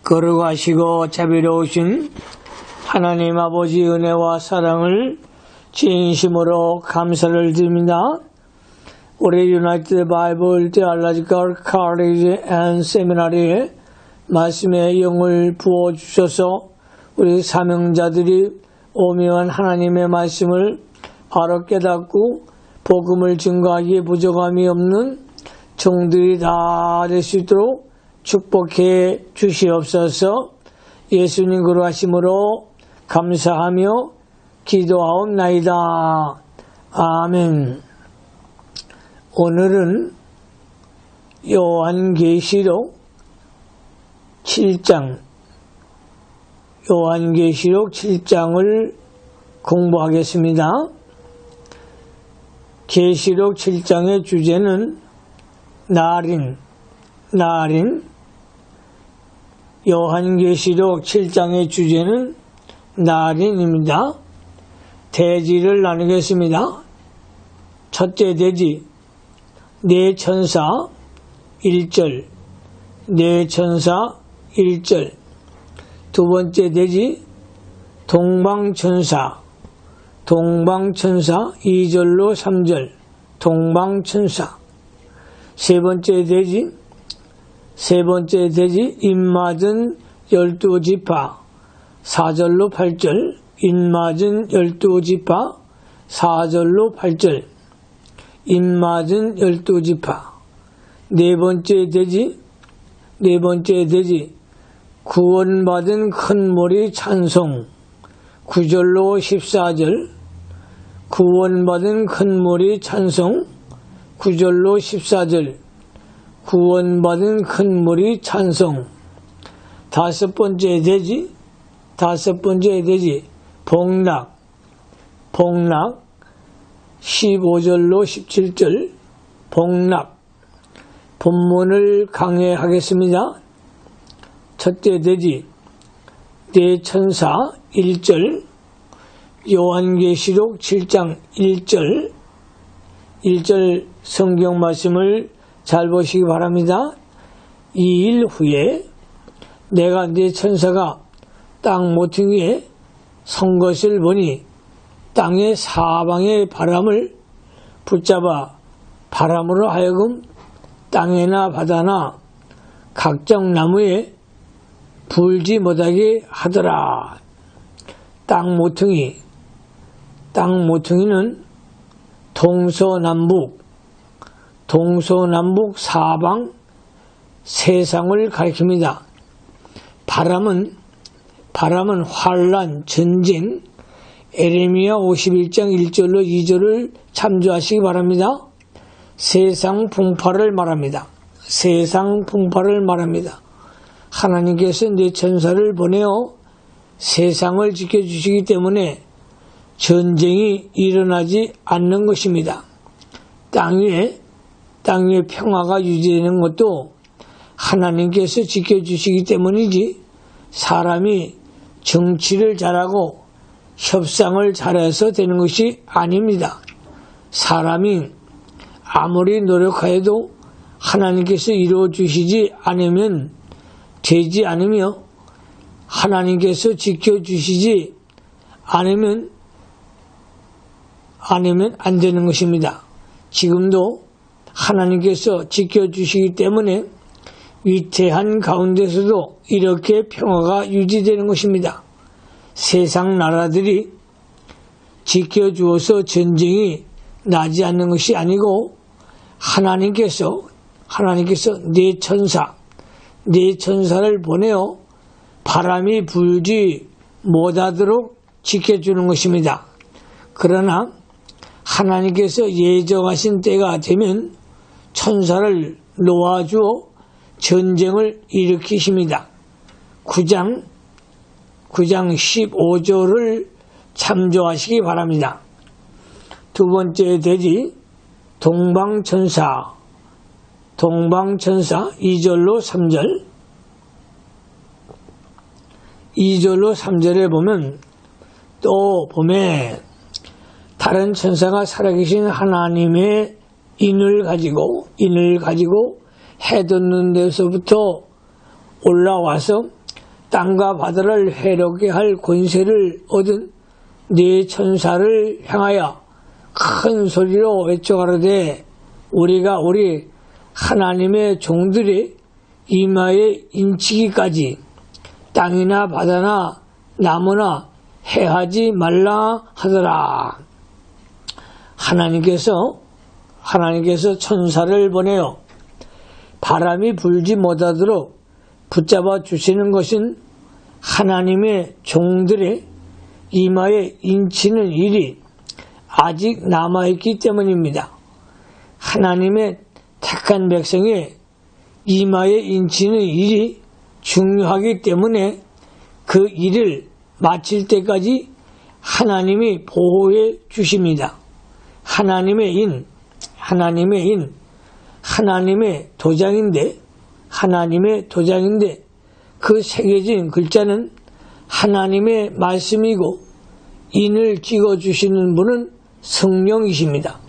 거룩하시고 자비로우신 하나님 아버지 은혜와 사랑을 진심으로 감사를 드립니다. 우리 유나이티드 바이블 테올로지컬 college and seminary에 말씀의 영을 부어주셔서 우리 사명자들이 오묘한 하나님의 말씀을 알아 깨닫고 복음을 증거하기에 부족함이 없는 종들이 다 될 수 있도록 축복해 주시옵소서. 예수님 거룩하심으로 감사하며 기도하옵나이다. 아멘. 오늘은 요한계시록 7장 요한계시록 7장을 공부하겠습니다. 계시록 7장의 주제는 나린 요한계시록 7장의 주제는 나린입니다. 대지를 나누겠습니다. 첫째 대지 네 천사 1절 네 천사 1절 두 번째 대지 동방천사 2절로 3절 동방천사 세 번째 대지 입맞은 12지파 4절로 8절 입맞은 12지파 4절로 8절 입맞은 12지파 네 번째 대지 구원받은 큰 무리 찬송 9절로 14절 구원받은 큰 무리 찬송 9절로 14절 구원받은 큰 무리 찬송 다섯 번째 대지 복락 15절로 17절 복락 본문을 강해하겠습니다. 첫째 대지 네 천사 1절 요한계시록 7장 1절 성경 말씀을 잘 보시기 바랍니다. 2일 후에 내가 네 천사가 땅 모퉁이에 선 것을 보니 땅의 사방의 바람을 붙잡아 바람으로 하여금 땅이나 바다나 각종 나무에 불지 못하게 하더라. 땅 모퉁이는 동서남북 사방 세상을 가리킵니다. 바람은 환란, 전쟁, 에레미야 51장 1절로 2절을 참조하시기 바랍니다. 세상 풍파를 말합니다. 하나님께서 네 천사를 보내어 세상을 지켜주시기 때문에 전쟁이 일어나지 않는 것입니다. 땅 위에 평화가 유지되는 것도 하나님께서 지켜주시기 때문이지 사람이 정치를 잘하고 협상을 잘해서 되는 것이 아닙니다. 사람이 아무리 노력하여도 하나님께서 이루어주시지 않으면 되지 않으며 하나님께서 지켜주시지 않으면 안 되는 것입니다. 지금도 하나님께서 지켜주시기 때문에 위태한 가운데서도 이렇게 평화가 유지되는 것입니다. 세상 나라들이 지켜주어서 전쟁이 나지 않는 것이 아니고 하나님께서 네 천사를 보내어 바람이 불지 못하도록 지켜주는 것입니다. 그러나 하나님께서 예정하신 때가 되면 천사를 놓아주어 전쟁을 일으키십니다. 9장 15절을 참조하시기 바랍니다. 두 번째 대지 동방천사 2절로 3절에 보면 또 봄에 다른 천사가 살아계신 하나님의 인을 가지고 해 돋는 데서부터 올라와서 땅과 바다를 해롭게 할 권세를 얻은 네 천사를 향하여 큰 소리로 외쳐가로되 우리가 우리 하나님의 종들의 이마에 인치기까지 땅이나 바다나 나무나 해하지 말라 하더라. 하나님께서 천사를 보내어 바람이 불지 못하도록 붙잡아 주시는 것은 하나님의 종들의 이마에 인치는 일이 아직 남아있기 때문입니다. 하나님의 택한 백성의 이마에 인치는 일이 중요하기 때문에 그 일을 마칠 때까지 하나님이 보호해 주십니다. 하나님의 도장인데 그 새겨진 글자는 하나님의 말씀이고 인을 찍어주시는 분은 성령이십니다.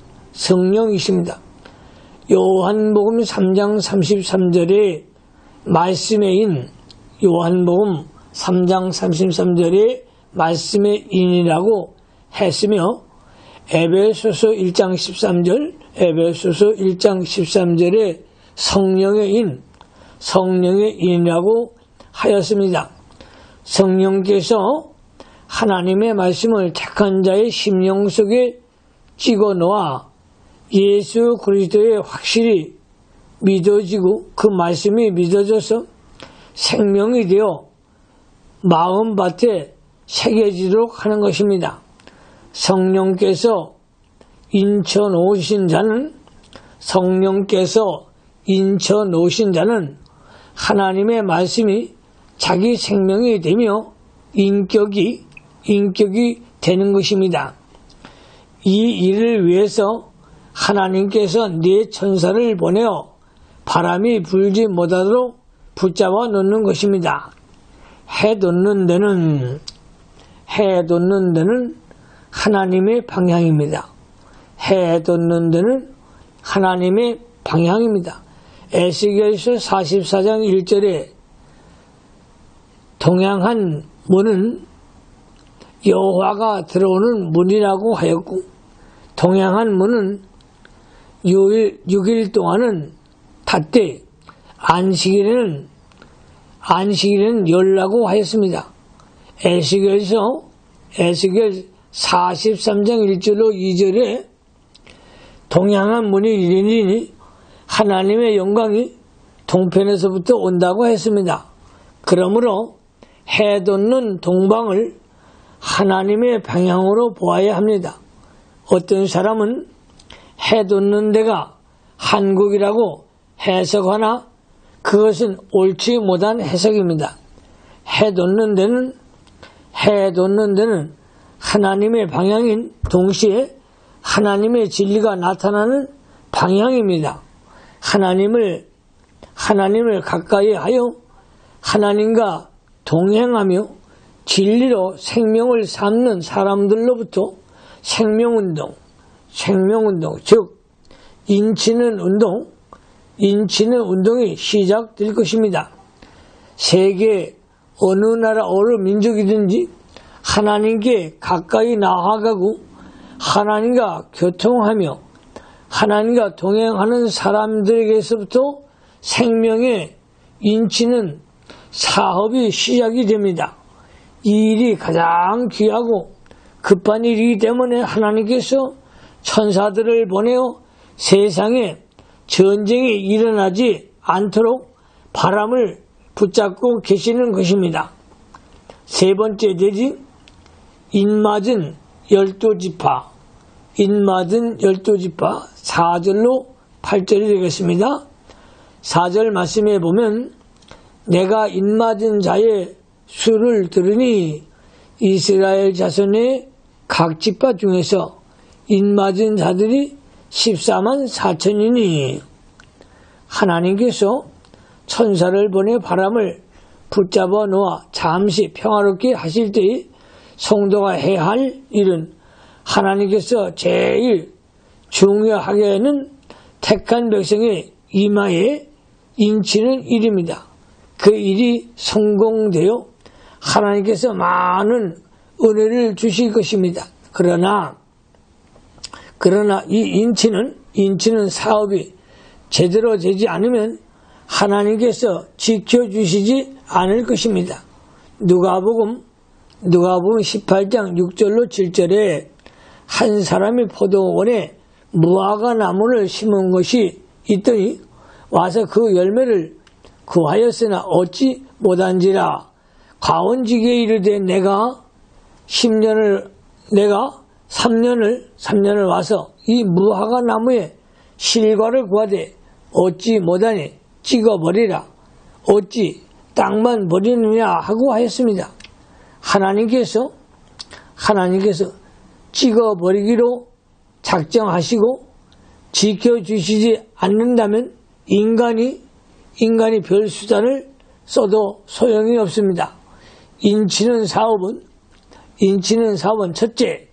요한복음 3장 33절의 말씀의 인, 요한복음 3장 33절의 말씀의 인이라고 했으며 에베소서 1장 13절에 성령의 인이라고 하였습니다. 성령께서 하나님의 말씀을 택한 자의 심령 속에 찍어 놓아 예수 그리스도에 확실히 믿어지고 그 말씀이 믿어져서 생명이 되어 마음밭에 새겨지도록 하는 것입니다. 성령께서 인쳐 놓으신 자는 하나님의 말씀이 자기 생명이 되며 인격이 되는 것입니다. 이 일을 위해서 하나님께서 네 천사를 보내어 바람이 불지 못하도록 붙잡아 놓는 것입니다. 해 돋는 데는 하나님의 방향입니다. 에스겔서 44장 1절에 동양한 문은 여호와가 들어오는 문이라고 하였고 동양한 문은 6일 동안은 닫되 안식일에는 열라고 하였습니다. 에스겔 43장 1절로 2절에 동양한 문이 이르니 하나님의 영광이 동편에서부터 온다고 했습니다. 그러므로 해 돋는 동방을 하나님의 방향으로 보아야 합니다. 어떤 사람은 해 돋는 데가 한국이라고 해석하나 그것은 옳지 못한 해석입니다. 해 돋는 데는 하나님의 방향인 동시에 하나님의 진리가 나타나는 방향입니다. 하나님을 가까이 하여 하나님과 동행하며 진리로 생명을 삼는 사람들로부터 생명운동, 즉 인치는 운동이 시작될 것입니다. 세계 어느 나라 어느 민족이든지 하나님께 가까이 나아가고 하나님과 교통하며 하나님과 동행하는 사람들에게서부터 생명의 인치는 사업이 시작이 됩니다. 이 일이 가장 귀하고 급한 일이기 때문에 하나님께서 천사들을 보내어 세상에 전쟁이 일어나지 않도록 바람을 붙잡고 계시는 것입니다. 세 번째 대지 인맞은 12지파 4절로 8절이 되겠습니다. 4절 말씀에 보면 내가 인맞은 자의 수를 들으니 이스라엘 자손의 각 지파 중에서 인맞은 자들이 14만 4천이니 하나님께서 천사를 보내 바람을 붙잡아 놓아 잠시 평화롭게 하실 때에 성도가 해야 할 일은 하나님께서 제일 중요하게는 택한 백성의 이마에 인치는 일입니다. 그 일이 성공되어 하나님께서 많은 은혜를 주실 것입니다. 그러나 이 인치는 사업이 제대로 되지 않으면 하나님께서 지켜주시지 않을 것입니다. 누가복음 18장 6절로 7절에 한 사람이 포도원에 무화과 나무를 심은 것이 있더니 와서 그 열매를 구하였으나 얻지 못한지라. 과언지기에 이르되 내가 3년을 와서 이 무화과 나무에 실과를 구하되 얻지 못하니 찍어버리라. 어찌 땅만 버리느냐 하고 하였습니다. 하나님께서 찍어버리기로 작정하시고 지켜주시지 않는다면 인간이 별 수단을 써도 소용이 없습니다. 인치는 사업은 첫째,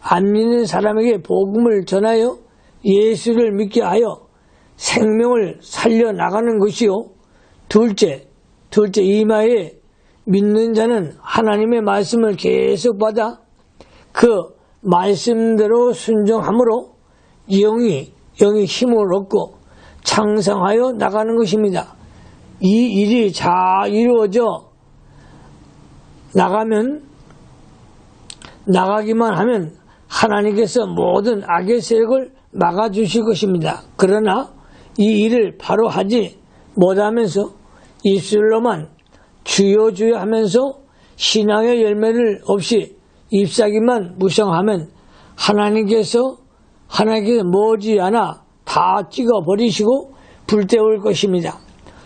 안 믿는 사람에게 복음을 전하여 예수를 믿게 하여 생명을 살려나가는 것이요. 둘째, 이마에 믿는 자는 하나님의 말씀을 계속 받아 그 말씀대로 순종함으로 영이 힘을 얻고 창성하여 나가는 것입니다. 이 일이 잘 이루어져 나가기만 하면 하나님께서 모든 악의 세력을 막아주실 것입니다. 그러나 이 일을 바로 하지 못하면서 입술로만 주여 하면서 신앙의 열매를 없이 잎사귀만 무성하면 하나님께서 머지않아 다 찍어버리시고 불태울 것입니다.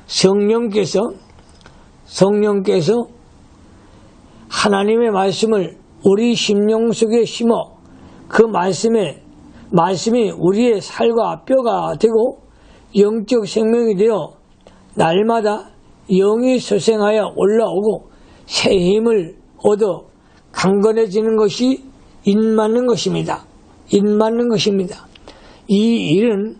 성령께서 하나님의 말씀을 우리 심령 속에 심어 그 말씀이 우리의 살과 뼈가 되고 영적 생명이 되어 날마다 영이 소생하여 올라오고 새 힘을 얻어 강건해지는 것이 인맞는 것입니다. 이 일은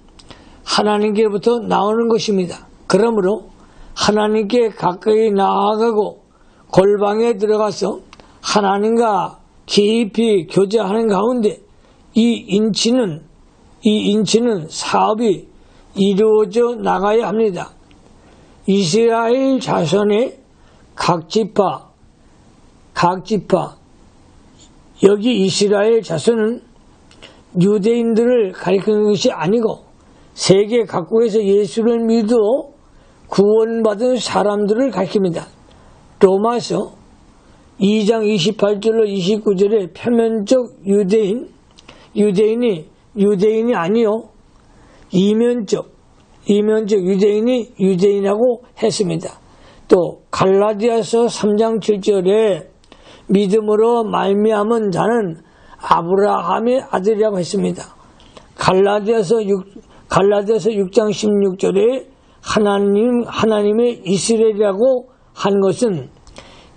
하나님께부터 나오는 것입니다. 그러므로 하나님께 가까이 나아가고 골방에 들어가서 하나님과 깊이 교제하는 가운데 이 인치는 사업이 이루어져 나가야 합니다. 이스라엘 자손의 각 지파 여기 이스라엘 자손은 유대인들을 가리키는 것이 아니고 세계 각국에서 예수를 믿어 구원받은 사람들을 가리킵니다. 로마서 2장 28절로 29절에 표면적 유대인이 아니요 이면적 유대인이 유대인이라고 했습니다. 또 갈라디아서 3장 7절에 믿음으로 말미암은 자는 아브라함의 아들이라고 했습니다. 갈라디아서 6장 16절에 하나님의 이스라엘이라고 한 것은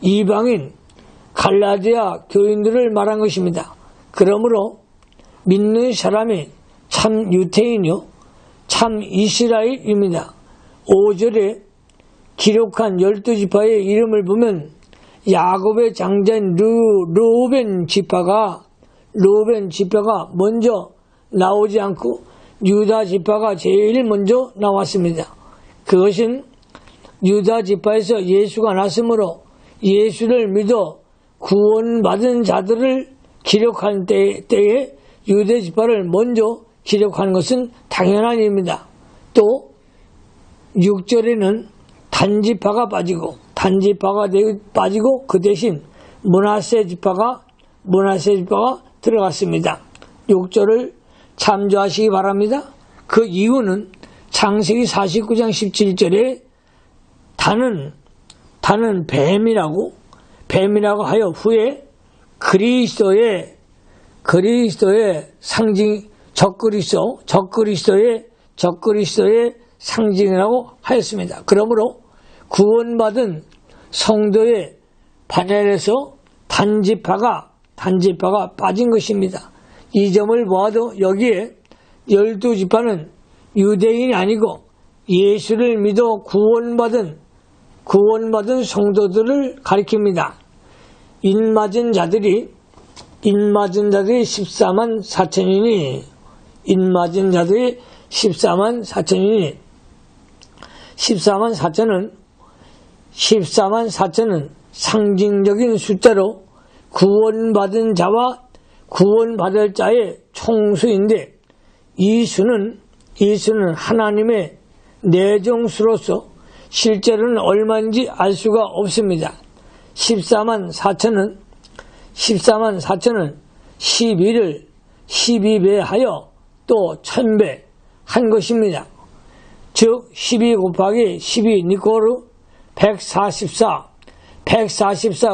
이방인 갈라디아 교인들을 말한 것입니다. 그러므로 믿는 사람이 참 유대인이요 참 이스라엘입니다. 5절에 기록한 12지파의 이름을 보면 야곱의 장자인 르우벤 지파가 먼저 나오지 않고 유다 지파가 제일 먼저 나왔습니다. 그것은 유다 지파에서 예수가 났으므로 예수를 믿어 구원받은 자들을 기록할 때에 유대 지파를 먼저 기록하는 것은 당연한 일입니다. 또 6절에는 단지파가 빠지고 그 대신 므낫세 지파가 들어갔습니다. 6절을 참조하시기 바랍니다. 그 이유는 창세기 49장 17절에 단은 뱀이라고 하여 후에 그리스도의 상징 적그리스도의 상징이라고 하였습니다. 그러므로 구원받은 성도의 반열에서 단지파가 빠진 것입니다. 이 점을 보아도 여기에 12지파는 유대인이 아니고 예수를 믿어 구원받은 구원받은 성도들을 가리킵니다. 인맞은 자들이 14만 4천이니 14만 4천은 상징적인 숫자로 구원받은 자와 구원받을 자의 총수인데 이 수는 하나님의 내정수로서 실제로는 얼마인지 알 수가 없습니다. 14만 4천은 12를 12배하여 또 1000배 한 것입니다. 즉 12 곱하기 12 니코르 144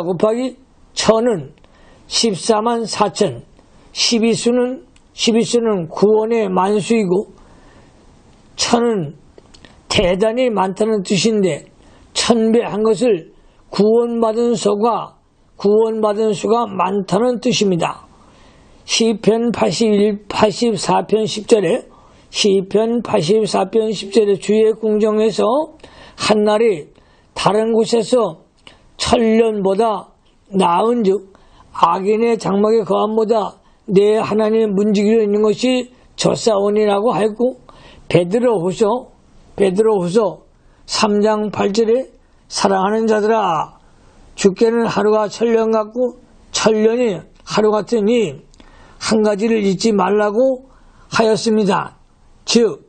곱하기 1000은 14만 4천 12수는 구원의 만수이고 1000은 대단히 많다는 뜻인데 1000배 한 것을 구원받은 수가 많다는 뜻입니다. 시편 84편 10절에 주의 궁정에서 한날이 다른 곳에서 천년보다 나은즉 악인의 장막의 거함보다 내 하나님의 문지기로 있는 것이 저사원이라고 하였고 베드로후서 3장 8절에 사랑하는 자들아 주께는 하루가 천년 같고 천년이 하루 같으니 한 가지를 잊지 말라고 하였습니다. 즉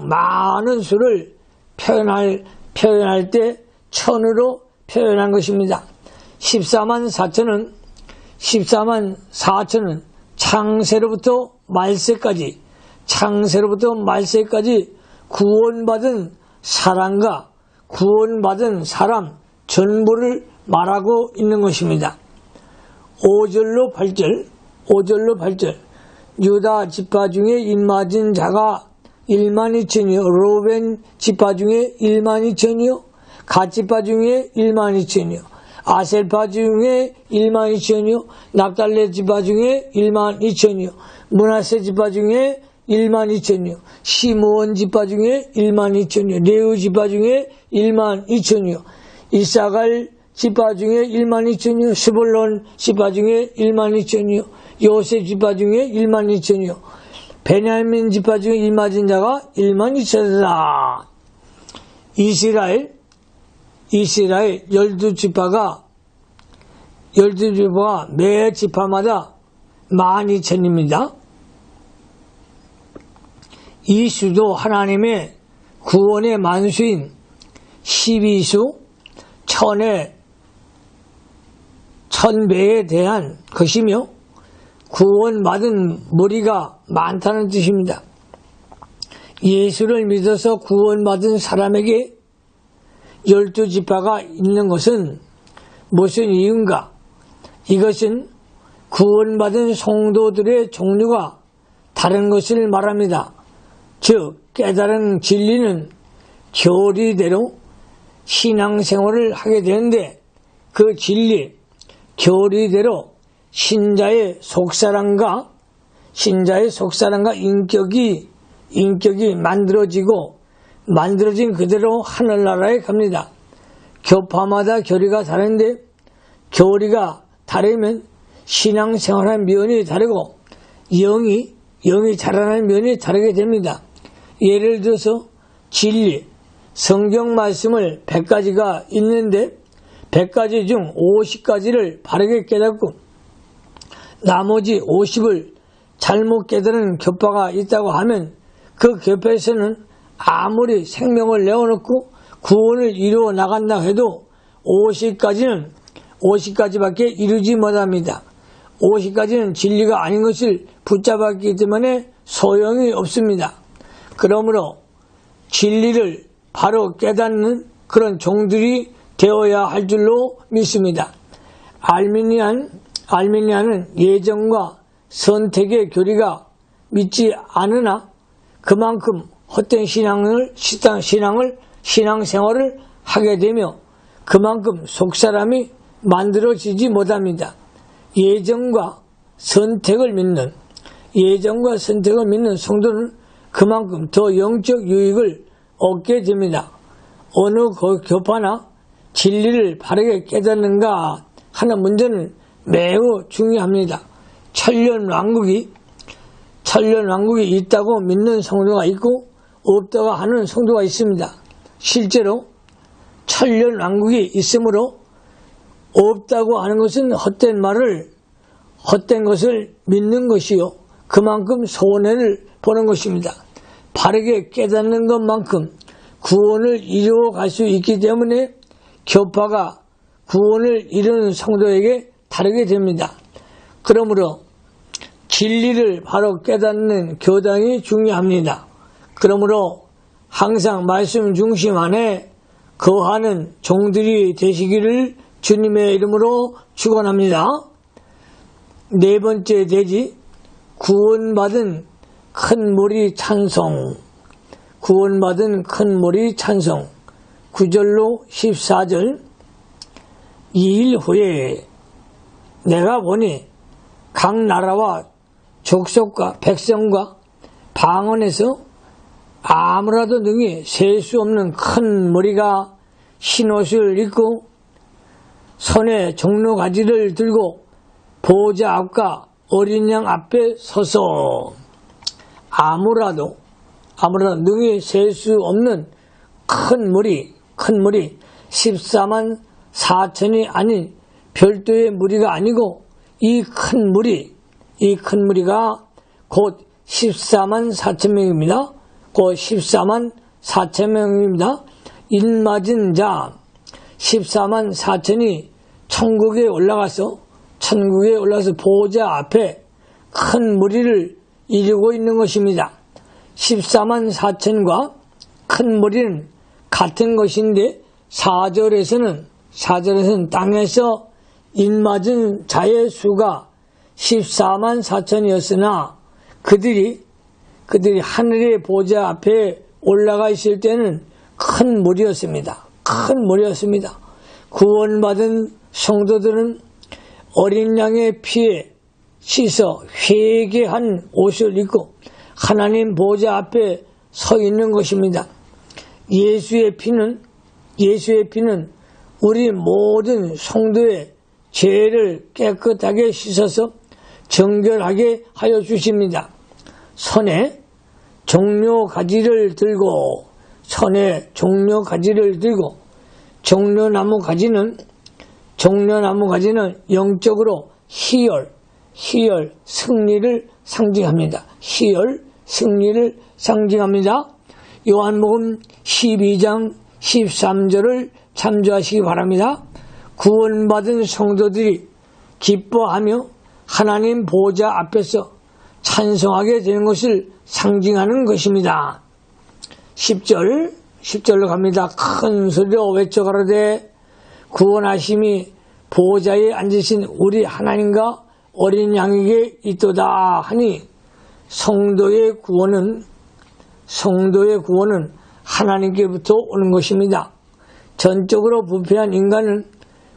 많은 수를 표현할 때 천으로 표현한 것입니다. 14만 4천은 창세로부터 말세까지 구원받은 사람과 구원받은 사람 전부를 말하고 있는 것입니다. 5절로 8절 유다 지파 중에 인맞은 자가 12,000이요 로벤 지파 중에 12,000이요 갓 지파 중에 12,000이요 아셀파 중에 12,000이요 납달레 지파 중에 12,000이요 므낫세 지파 중에 12,000이요 시므온 지파 중에 12,000이요 레위 지파 중에 12,000이요 이사갈 지파 중에 12,000이요 스불론 지파 중에 12,000이요 요셉 지파 중에 12,000이요 베냐민 지파 중에 인맞은 자가 12,000이라. 이스라엘 12지파가 매 지파마다 12,000입니다. 이 수도 하나님의 구원의 만수인 12수 1000배에 대한 것이며 구원받은 무리가 많다는 뜻입니다. 예수를 믿어서 구원받은 사람에게 12지파가 있는 것은 무슨 이유인가? 이것은 구원받은 성도들의 종류가 다른 것을 말합니다. 즉 깨달은 진리는 교리대로 신앙생활을 하게 되는데 그 진리, 교리대로 신자의 속사람과 인격이 만들어진 그대로 하늘나라에 갑니다. 교파마다 교리가 다른데 교리가 다르면 신앙생활한 면이 다르고 영이 자라는 면이 다르게 됩니다. 예를 들어서 진리, 성경 말씀을 100가지가 있는데 100가지 중 50가지를 바르게 깨닫고 나머지 50을 잘못 깨달은 교파가 있다고 하면 그 교파에서는 아무리 생명을 내어놓고 구원을 이루어 나간다 해도 50가지밖에 이루지 못합니다. 50가지는 진리가 아닌 것을 붙잡았기 때문에 소용이 없습니다. 그러므로 진리를 바로 깨닫는 그런 종들이 되어야 할 줄로 믿습니다. 알미니아는 예정과 선택의 교리가 믿지 않으나 그만큼 헛된 신앙생활을 하게 되며 그만큼 속사람이 만들어지지 못합니다. 예정과 선택을 믿는 성도는 그만큼 더 영적 유익을 얻게 됩니다. 어느 교파나 진리를 바르게 깨닫는가 하는 문제는 매우 중요합니다. 천년왕국이 있다고 믿는 성도가 있고 없다고 하는 성도가 있습니다. 실제로 천년왕국이 있으므로 없다고 하는 것은 헛된 것을 믿는 것이요, 그만큼 손해를 보는 것입니다. 바르게 깨닫는 것만큼 구원을 이루어 갈 수 있기 때문에 교파가 구원을 이루는 성도에게 다르게 됩니다. 그러므로 진리를 바로 깨닫는 교당이 중요합니다. 그러므로 항상 말씀 중심 안에 거하는 종들이 되시기를 주님의 이름으로 축원합니다. 네 번째 대지, 구원받은 큰 무리 찬송. 구원받은 큰 무리 찬송. 9절로 14절. 2일 후에 내가 보니 각 나라와 족속과 백성과 방언에서 아무라도 능히 셀 수 없는 큰 무리가 흰옷을 입고 손에 종로가지를 들고 보호자 앞과 어린 양 앞에 서서 아무라도 능히 셀 수 없는 큰 무리 14만 4천이 아닌 별도의 무리가 아니고 이 큰 무리가 곧 14만 4천 명입니다. 곧 14만 4천 명입니다. 인맞은 자 14만 4천이 천국에 올라가서 보호자 앞에 큰 무리를 이루고 있는 것입니다. 14만 4천과 큰 무리는 같은 것인데 4절에서는 땅에서 인맞은 자의 수가 14만 4천이었으나 그들이 하늘의 보좌 앞에 올라가 있을 때는 큰 무리였습니다. 구원받은 성도들은 어린 양의 피에 씻어 회개한 옷을 입고 하나님 보좌 앞에 서 있는 것입니다. 예수의 피는 우리 모든 성도의 죄를 깨끗하게 씻어서 정결하게 하여 주십니다. 손에 종려가지를 들고 종려나무 가지는 영적으로 희열, 승리를 상징합니다. 요한복음 12장 13절을 참조하시기 바랍니다. 구원받은 성도들이 기뻐하며 하나님 보좌 앞에서 찬송하게 되는 것을 상징하는 것입니다. 10절로 갑니다. 큰 소리로 외쳐가로되 구원하심이 보좌에 앉으신 우리 하나님과 어린 양에게 있도다 하니 성도의 구원은 하나님께부터 오는 것입니다. 전적으로 부패한 인간은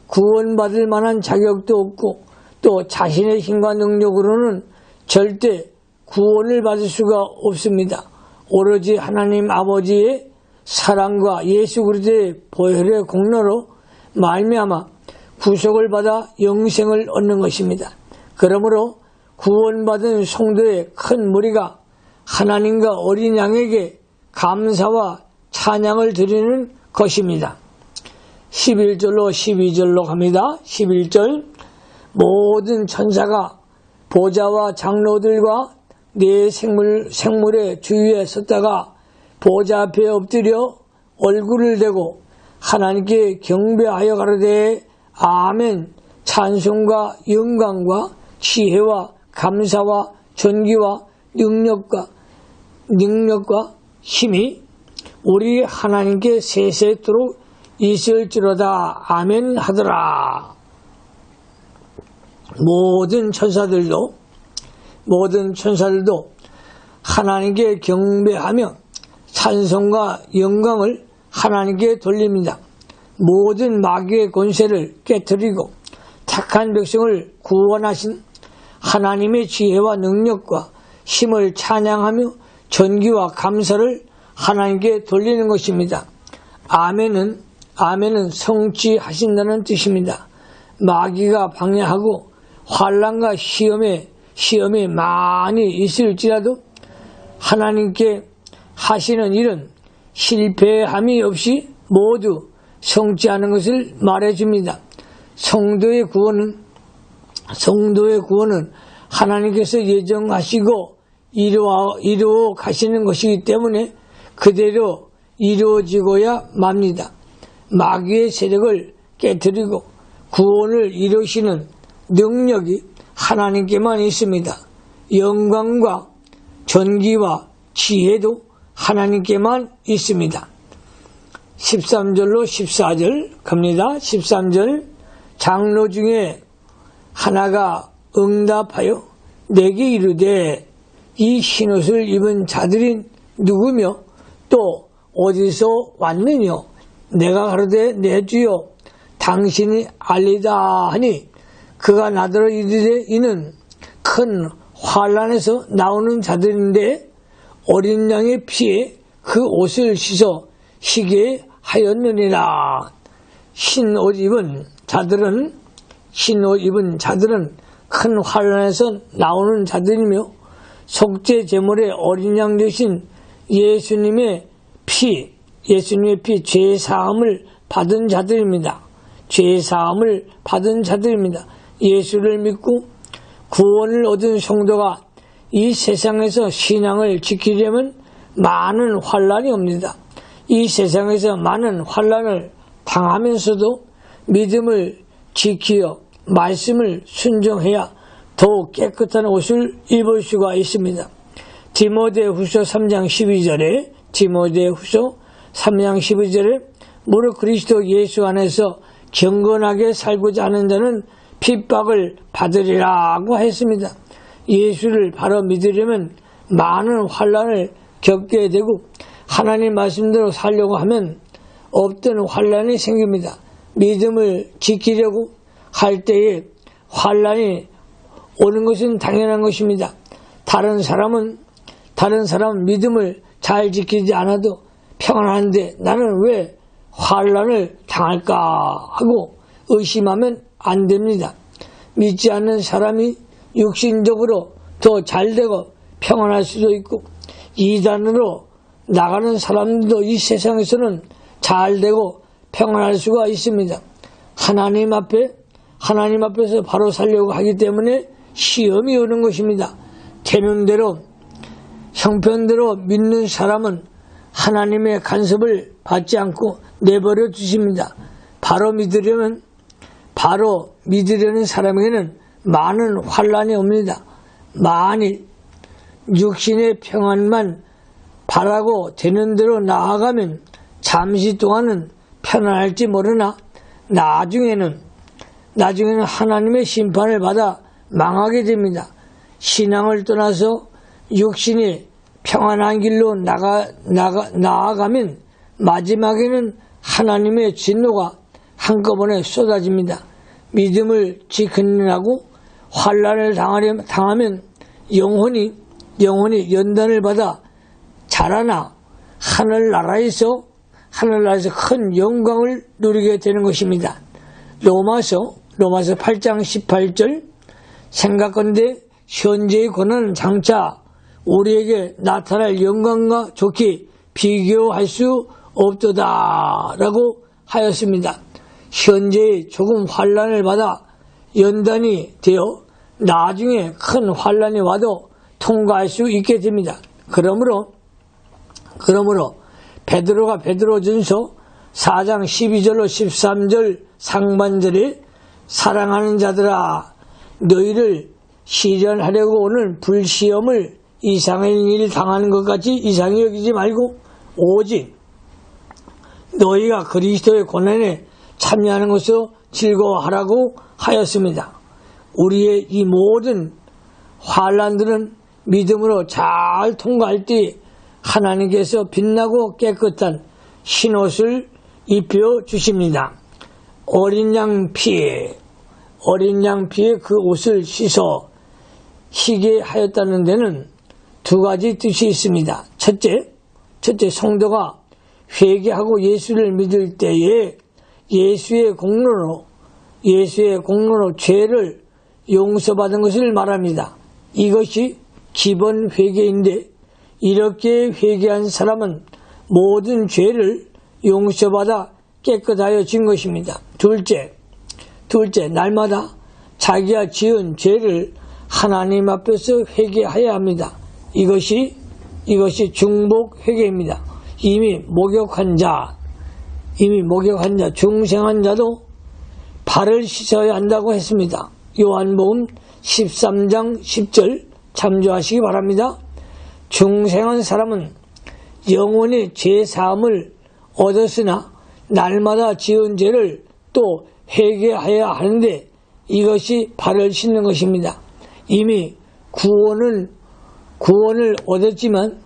구원받을 만한 자격도 없고 또 자신의 힘과 능력으로는 절대 구원을 받을 수가 없습니다. 오로지 하나님 아버지의 사랑과 예수 그리스도의 보혈의 공로로 말미암아 구속을 받아 영생을 얻는 것입니다. 그러므로 구원받은 성도의 큰 무리가 하나님과 어린 양에게 감사와 찬양을 드리는 것입니다. 11절로 12절로 갑니다. 11절 모든 천사가 보좌와 장로들과 네 생물의 주위에 섰다가 보좌 앞에 엎드려 얼굴을 대고 하나님께 경배하여 가로되 아멘. 찬송과 영광과 지혜와 감사와 존귀와 능력과 힘이 우리 하나님께 세세토록 있을지로다. 아멘 하더라. 모든 천사들도 하나님께 경배하며 찬송과 영광을 하나님께 돌립니다. 모든 마귀의 권세를 깨뜨리고 착한 백성을 구원하신 하나님의 지혜와 능력과 힘을 찬양하며 존귀와 감사를 하나님께 돌리는 것입니다. 아멘은 성취하신다는 뜻입니다. 마귀가 방해하고 환난과 시험이 많이 있을지라도 하나님께 하시는 일은 실패함이 없이 모두 성취하는 것을 말해줍니다. 성도의 구원은 하나님께서 예정하시고 이루어 가시는 것이기 때문에 그대로 이루어지고야 맙니다. 마귀의 세력을 깨뜨리고 구원을 이루시는 능력이 하나님께만 있습니다. 영광과 존귀와 지혜도 하나님께만 있습니다. 13절로 14절 갑니다. 13절 장로 중에 하나가 응답하여 내게 이르되 이 흰옷을 입은 자들이 누구며 또 어디서 왔느냐? 내가 가로되 내 주여 당신이 알리다 하니 그가 나더러 이르되 이는 큰 환난에서 나오는 자들인데 어린 양의 피에 그 옷을 씻어 희게 하였느니라. 흰 옷 입은 자들은 큰 환난에서 나오는 자들이며 속죄 제물의 어린 양 되신 예수님의 피 죄사함을 받은 자들입니다. 죄사함을 받은 자들입니다. 예수를 믿고 구원을 얻은 성도가 이 세상에서 신앙을 지키려면 많은 환난이 옵니다. 이 세상에서 많은 환난을 당하면서도 믿음을 지키어 말씀을 순종해야 더욱 깨끗한 옷을 입을 수가 있습니다. 디모데후서 3장 12절에 무릇 그리스도 예수 안에서 경건하게 살고자 하는 자는 핍박을 받으리라고 했습니다. 예수를 바로 믿으려면 많은 환난을 겪게 되고 하나님 말씀대로 살려고 하면 없던 환난이 생깁니다. 믿음을 지키려고 할 때에 환난이 오는 것은 당연한 것입니다. 다른 사람은 믿음을 잘 지키지 않아도 평안한데 나는 왜 환난을 당할까 하고 의심하면 안 됩니다. 믿지 않는 사람이 육신적으로 더 잘되고 평안할 수도 있고 이단으로 나가는 사람들도 이 세상에서는 잘되고 평안할 수가 있습니다. 하나님 앞에서 바로 살려고 하기 때문에 시험이 오는 것입니다. 되는 대로 형편대로 믿는 사람은 하나님의 간섭을 받지 않고 내버려 두십니다. 바로 믿으려는 사람에게는 많은 환난이 옵니다. 만일 육신의 평안만 바라고 되는 대로 나아가면 잠시 동안은 편안할지 모르나 나중에는 하나님의 심판을 받아 망하게 됩니다. 신앙을 떠나서 육신이 평안한 길로 나아가면 마지막에는 하나님의 진노가 한꺼번에 쏟아집니다. 믿음을 지키느라고 환난을 당하면 영혼이 연단을 받아 자라나 하늘나라에서 큰 영광을 누리게 되는 것입니다. 로마서 8장 18절 생각건대 현재의 고난은 장차 우리에게 나타날 영광과 좋게 비교할 수 없도다 라고 하였습니다. 현재의 조금 환난을 받아 연단이 되어 나중에 큰 환난이 와도 통과할 수 있게 됩니다. 그러므로 베드로가 베드로전서 4장 12절로 13절 상반절에 사랑하는 자들아 너희를 시련하려고 오는 불시험을 이상한 일 당하는 것 같이 이상히 여기지 말고 오직 너희가 그리스도의 고난에 참여하는 것으로 즐거워하라고 하였습니다. 우리의 이 모든 환난들은 믿음으로 잘 통과할 때 하나님께서 빛나고 깨끗한 흰옷을 입혀 주십니다. 어린 양 피에 그 옷을 씻어 희게 하였다는 데는 두 가지 뜻이 있습니다. 첫째 성도가 회개하고 예수를 믿을 때에 예수의 공로로 죄를 용서받은 것을 말합니다. 이것이 기본 회개인데 이렇게 회개한 사람은 모든 죄를 용서받아 깨끗하여진 것입니다. 둘째, 날마다 자기가 지은 죄를 하나님 앞에서 회개해야 합니다. 이것이 중복 회개입니다. 이미 목욕한 자, 중생한 자도 발을 씻어야 한다고 했습니다. 요한복음 13장 10절 참조하시기 바랍니다. 중생한 사람은 영원히 죄사함을 얻었으나 날마다 지은 죄를 또 회개해야 하는데 이것이 발을 씻는 것입니다. 이미 구원을 얻었지만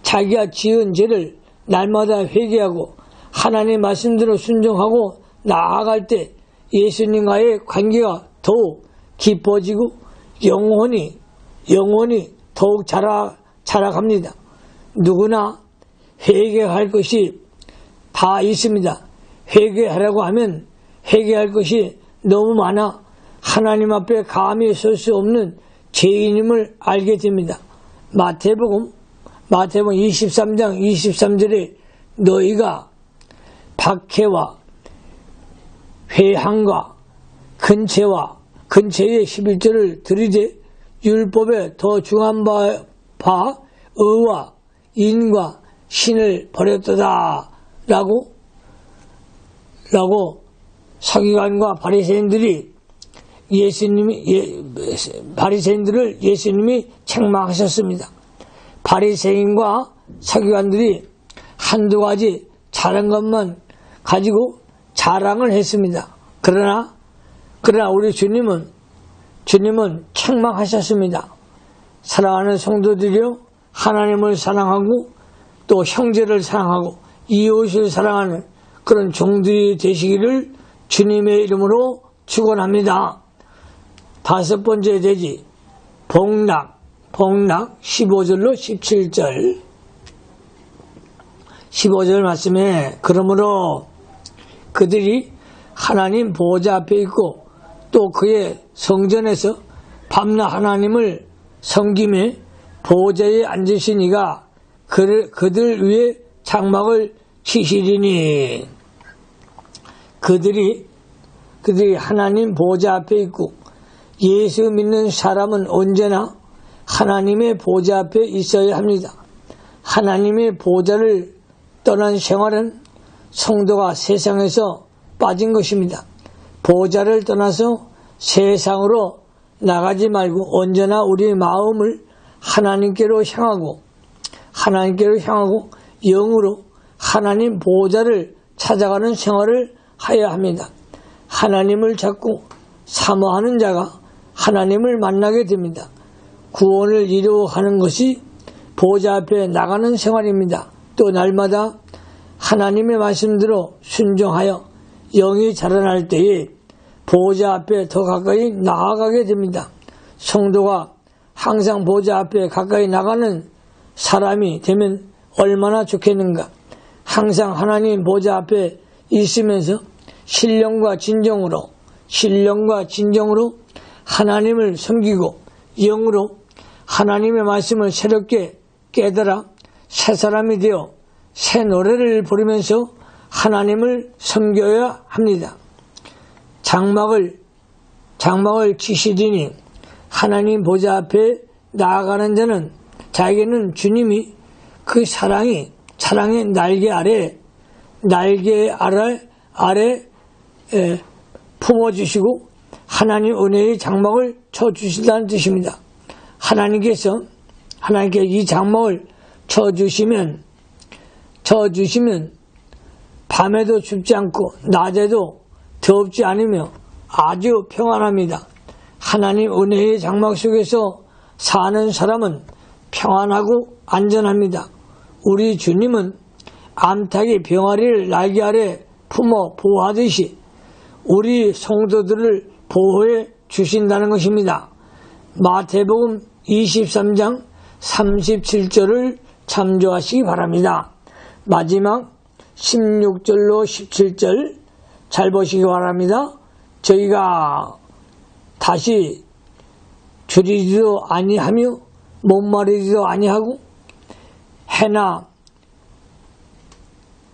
자기가 지은 죄를 날마다 회개하고 하나님의 말씀대로 순종하고 나아갈 때 예수님과의 관계가 더욱 깊어지고 영혼이 더욱 자라갑니다. 누구나 회개할 것이 다 있습니다. 회개하라고 하면 회개할 것이 너무 많아 하나님 앞에 감히 설 수 없는 죄인임을 알게 됩니다. 마태복음 23장 23절에 너희가 박해와 회항과 근처의 11절을 들이되 율법에 더 중한 바 의와 인과 신을 버렸도다 라고 서기관과 바리새인들을 예수님이 책망하셨습니다. 바리새인과 서기관들이 한두 가지 잘한 것만 가지고 자랑을 했습니다. 그러나 우리 주님은 책망하셨습니다. 사랑하는 성도들이여, 하나님을 사랑하고 또 형제를 사랑하고 이웃을 사랑하는 그런 종들이 되시기를 주님의 이름으로 축원합니다. 다섯 번째 대지 복락 15절로 17절 15절 말씀에 그러므로 그들이 하나님 보좌 앞에 있고 또 그의 성전에서 밤낮 하나님을 섬김에 보좌에 앉으신 이가 그들 위에 장막을 치시리니 그들이 하나님 보좌 앞에 있고 예수 믿는 사람은 언제나 하나님의 보좌 앞에 있어야 합니다. 하나님의 보좌를 떠난 생활은 성도가 세상에서 빠진 것입니다. 보좌를 떠나서 세상으로 나가지 말고 언제나 우리 마음을 하나님께로 향하고 영으로 하나님 보좌를 찾아가는 생활을 해야 합니다. 하나님을 찾고 사모하는 자가 하나님을 만나게 됩니다. 구원을 이루어가는 것이 보좌 앞에 나가는 생활입니다. 또 날마다 하나님의 말씀대로 순종하여 영이 자라날 때에 보좌 앞에 더 가까이 나아가게 됩니다. 성도가 항상 보좌 앞에 가까이 나가는 사람이 되면 얼마나 좋겠는가. 항상 하나님 보좌 앞에 있으면서 신령과 진정으로 하나님을 섬기고 영으로 하나님의 말씀을 새롭게 깨달아 새 사람이 되어 새 노래를 부르면서 하나님을 섬겨야 합니다. 장막을 치시리니 하나님 보좌 앞에 나아가는 자는 자에게는 주님이 그 사랑의 날개 아래 품어주시고 하나님 은혜의 장막을 쳐주신다는 뜻입니다. 하나님께서 이 장막을 쳐주시면 밤에도 춥지 않고 낮에도 덥지 않으며 아주 평안합니다. 하나님 은혜의 장막 속에서 사는 사람은 평안하고 안전합니다. 우리 주님은 암탉이 병아리를 날개 아래 품어 보호하듯이 우리 성도들을 보호해 주신다는 것입니다. 마태복음 23장 37절을 참조하시기 바랍니다. 마지막 16절로 17절 잘 보시기 바랍니다. 저희가 다시 줄이지도 아니하며 목마르지도 아니하고 해나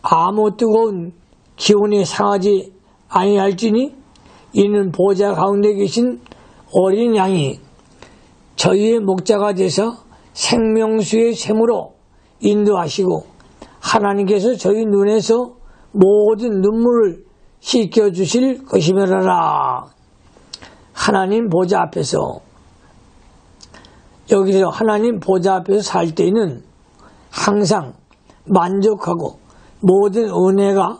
아무 뜨거운 기온이 상하지 아니할지니 이는 보좌 가운데 계신 어린 양이 저희의 목자가 되서 생명수의 샘으로 인도하시고 하나님께서 저희 눈에서 모든 눈물을 씻겨주실 것이며라. 하나님 보좌 앞에서, 여기서 하나님 보좌 앞에서 살 때에는 항상 만족하고 모든 은혜가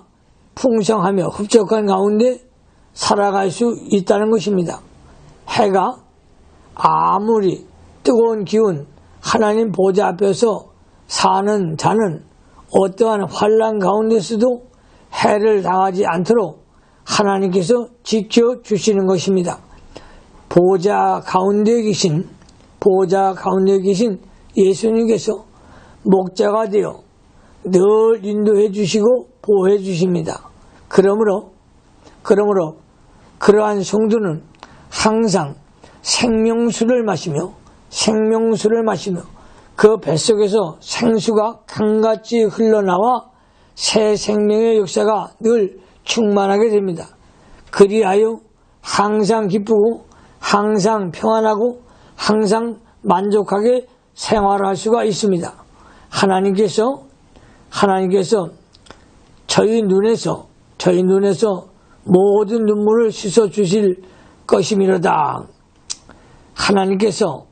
풍성하며 흡족한 가운데 살아갈 수 있다는 것입니다. 해가 아무리 뜨거운 기운, 하나님 보좌 앞에서 사는 자는 어떠한 환난 가운데서도 해를 당하지 않도록 하나님께서 지켜주시는 것입니다. 보좌 가운데 계신 예수님께서 목자가 되어 늘 인도해 주시고 보호해 주십니다. 그러므로 그러한 성도는 항상 생명수를 마시며 그 뱃속에서 생수가 강같이 흘러나와 새 생명의 역사가 늘 충만하게 됩니다. 그리하여 항상 기쁘고 항상 평안하고 항상 만족하게 생활할 수가 있습니다. 하나님께서 저희 눈에서 모든 눈물을 씻어 주실 것이미로다. 하나님께서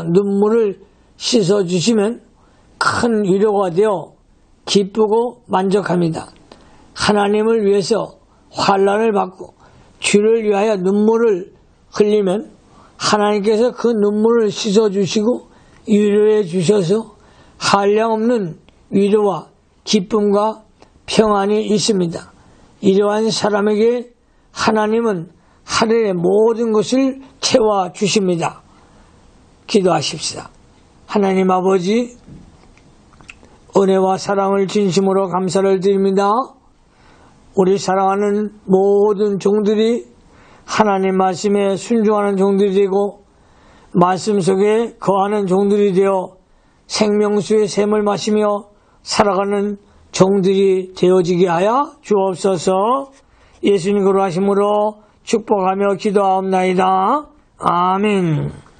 눈물을 씻어 주시면 큰 위로가 되어 기쁘고 만족합니다. 하나님을 위해서 환난을 받고 주를 위하여 눈물을 흘리면 하나님께서 그 눈물을 씻어 주시고 위로해 주셔서 한량없는 위로와 기쁨과 평안이 있습니다. 이러한 사람에게 하나님은 하늘의 모든 것을 채워주십니다. 기도하십시다. 하나님 아버지, 은혜와 사랑을 진심으로 감사를 드립니다. 우리 사랑하는 모든 종들이 하나님 말씀에 순종하는 종들이 되고 말씀 속에 거하는 종들이 되어 생명수의 샘을 마시며 살아가는 종들이 되어지게 하여 주옵소서. 예수님 그러하심으로 축복하며 기도하옵나이다. 아멘.